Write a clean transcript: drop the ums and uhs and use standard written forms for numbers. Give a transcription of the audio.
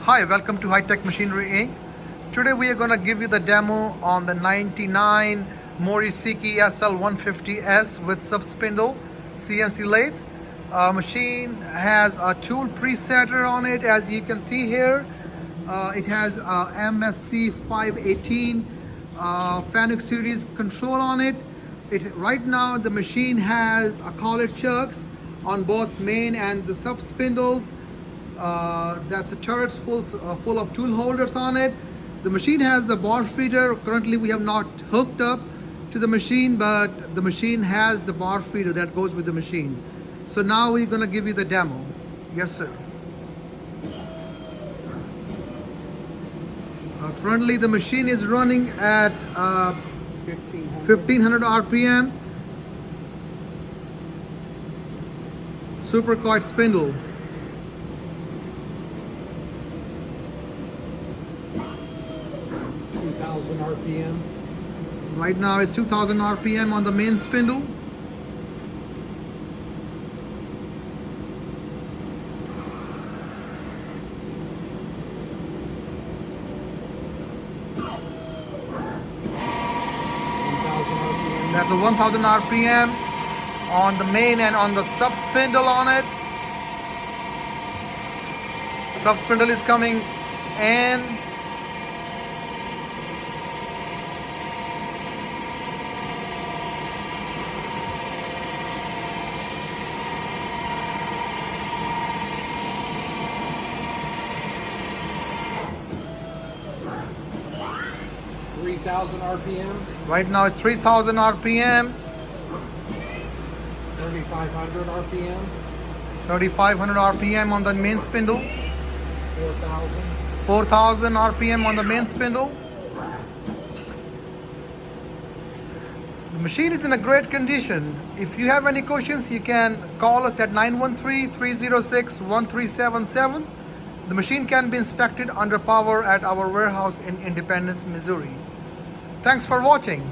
Hi, welcome to High Tech Machinery Inc. Today we are going to give you the demo on the 99 Mori Seiki SL-150S with sub-spindle CNC lathe. Machine has a tool presetter on it, as you can see here. It has a MSC 518 Fanuc series control on it. Right now the machine has a collet chucks on both main and the sub spindles. That's the turrets full of tool holders on it. The machine has the bar feeder. Currently we have not hooked up to the machine, but the machine has the bar feeder that goes with the machine. So now we're going to give you the demo. Yes sir. Currently the machine is running at 1500 RPM. Supercoil spindle. RPM. Right now it's 2000 RPM on the main spindle. That's a 1000 RPM on the main and on the sub spindle on it. Sub spindle is coming in. RPM. Right now it's 3000 RPM. 3500 RPM. 3500 RPM on the main spindle. 4000 RPM on the main spindle. The machine is in a great condition. If you have any questions, you can call us at 913-306-1377. The machine can be inspected under power at our warehouse in Independence, Missouri. Thanks for watching.